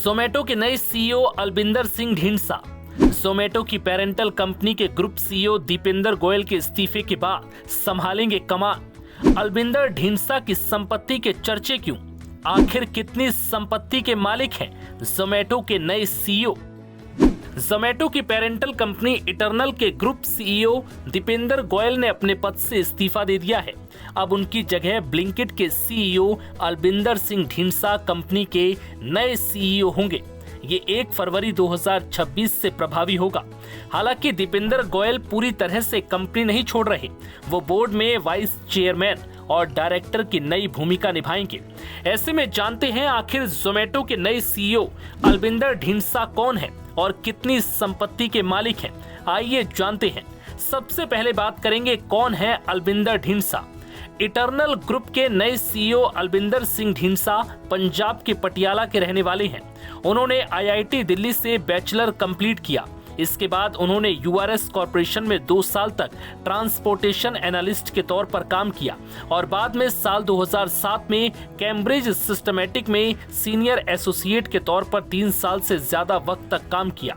जोमैटो के नए सीईओ अलबिंदर सिंह ढींडसा। जोमैटो की पेरेंटल कंपनी के ग्रुप सीईओ दीपेंद्र गोयल के इस्तीफे के बाद संभालेंगे कमान। अलबिंदर ढींडसा की संपत्ति के चर्चे क्यों? आखिर कितनी संपत्ति के मालिक हैं जोमैटो के नए सीईओ? जोमैटो की पेरेंटल कंपनी इटर्नल के ग्रुप सीईओ दीपेंद्र गोयल ने अपने पद से इस्तीफा दे दिया है। अब उनकी जगह ब्लिंकिट के सीईओ अलबिंदर सिंह ढींडसा कंपनी के नए सीईओ होंगे। ये 1 फरवरी 2026 से प्रभावी होगा। हालांकि दीपेंद्र गोयल पूरी तरह से कंपनी नहीं छोड़ रहे। वो बोर्ड में वाइस चेयरमैन और डायरेक्टर की नई भूमिका निभाएंगे। ऐसे में जानते हैं आखिर जोमैटो के नए सीईओ अलबिंदर ढींडसा कौन है और कितनी संपत्ति के मालिक हैं। आइए जानते हैं। सबसे पहले बात करेंगे कौन है अलबिंदर ढींडसा। इटर्नल ग्रुप के नए सीईओ अलबिंदर सिंह ढींडसा पंजाब के पटियाला के रहने वाले हैं। उन्होंने आईआईटी दिल्ली से बैचलर कंप्लीट किया। इसके बाद उन्होंने यूआरएस कॉरपोरेशन में 2 साल तक ट्रांसपोर्टेशन एनालिस्ट के तौर पर काम किया और बाद में साल 2007 में कैम्ब्रिज सिस्टमैटिक में सीनियर एसोसिएट के तौर पर 3 साल से ज्यादा वक्त तक काम किया।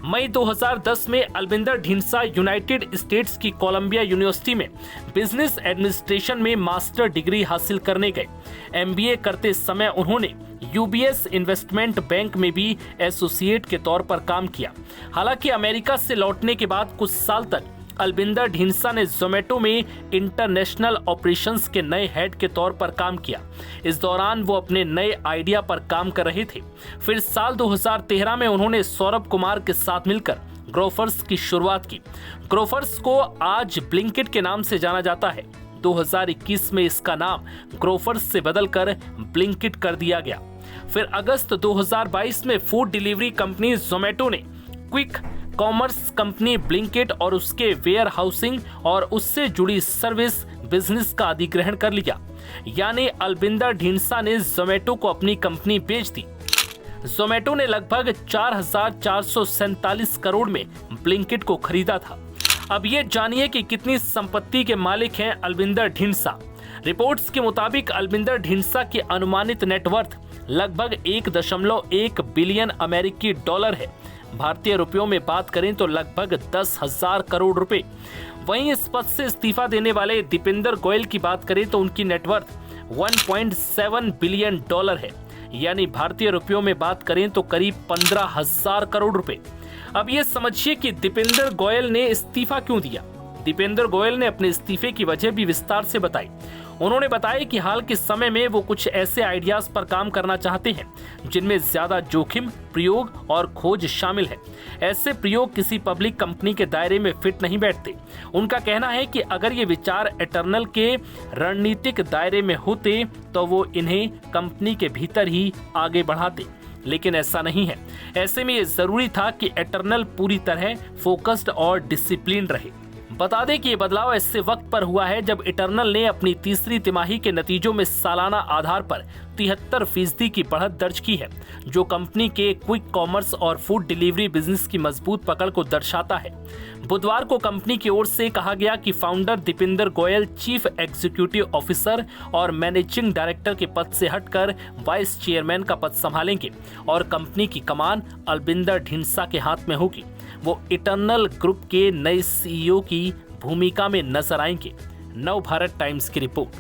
मई 2010 में अलबिंदर ढींडसा यूनाइटेड स्टेट्स की कोलंबिया यूनिवर्सिटी में बिजनेस एडमिनिस्ट्रेशन में मास्टर डिग्री हासिल करने गए। एमबीए करते समय उन्होंने यूबीएस इन्वेस्टमेंट बैंक में भी एसोसिएट के तौर पर काम किया। हालांकि अमेरिका से लौटने के बाद कुछ साल तक अलबिंदर ढींडसा ने जोमैटो में इंटरनेशनल ऑपरेशंस के नए हेड के तौर पर काम किया। इस दौरान वो अपने नए आइडिया पर काम कर रहे थे। फिर साल 2013 में उन्होंने सौरभ कुमार के साथ मिलकर ग्रोफर्स की शुरुआत की। ग्रोफर्स को आज ब्लिंकिट के नाम से जाना जाता है। 2021 में इसका नाम ग्रोफर्स से बदलकर ब्लिंकिट कर दिया गया। फिर अगस्त 2022 में फूड डिलीवरी कंपनी जोमैटो ने क्विक कॉमर्स कंपनी ब्लिंकिट और उसके वेयर हाउसिंग और उससे जुड़ी सर्विस बिजनेस का अधिग्रहण कर लिया। यानी अलबिंदर ढींडसा ने जोमैटो को अपनी कंपनी बेच दी। जोमैटो ने लगभग 4,447 करोड़ में ब्लिंकिट को खरीदा था। अब ये जानिए कि कितनी संपत्ति के मालिक हैं अलबिंदर ढींडसा। रिपोर्ट्स के मुताबिक अलबिंदर ढींडसा की अनुमानित नेटवर्थ लगभग 1.1 बिलियन अमेरिकी डॉलर है। भारतीय रुपयों में बात करें तो लगभग 10,000 करोड़ रुपए। वहीं इस पद से इस्तीफा देने वाले दीपेंद्र गोयल की बात करें तो उनकी नेटवर्थ 1.7 बिलियन डॉलर है। यानी भारतीय रुपयों में बात करें तो करीब 15,000 करोड़ रुपए। अब ये समझिए कि दीपेंद्र गोयल ने इस्तीफा क्यों दिया। दीपेंद्र गोयल ने अपने इस्तीफे की वजह भी विस्तार से बताई। उन्होंने बताया कि हाल के समय में वो कुछ ऐसे आइडियाज पर काम करना चाहते हैं जिनमें ज्यादा जोखिम, प्रयोग और खोज शामिल है। ऐसे प्रयोग किसी पब्लिक कंपनी के दायरे में फिट नहीं बैठते। उनका कहना है कि अगर ये विचार इटर्नल के रणनीतिक दायरे में होते तो वो इन्हें कंपनी के भीतर ही आगे बढ़ाते, लेकिन ऐसा नहीं है। ऐसे में ये जरूरी था कि इटर्नल पूरी तरह फोकस्ड और डिसिप्लिन रहे। बता दें कि ये बदलाव ऐसे वक्त पर हुआ है जब इटर्नल ने अपनी तीसरी तिमाही के नतीजों में सालाना आधार पर 73% की बढ़त दर्ज की है, जो कंपनी के क्विक कॉमर्स और फूड डिलीवरी बिजनेस की मजबूत पकड़ को दर्शाता है। बुधवार को कंपनी की ओर से कहा गया कि founder Deepinder Goyal chief executive officer और मैनेजिंग डायरेक्टर के पद से हटकर वाइस चेयरमैन का पद संभालेंगे और कंपनी की कमान अलबिंदर ढींडसा के हाथ में होगी। वो इटर्नल ग्रुप के नए सीईओ की भूमिका में नजर आएंगे। नव भारत टाइम्स की रिपोर्ट।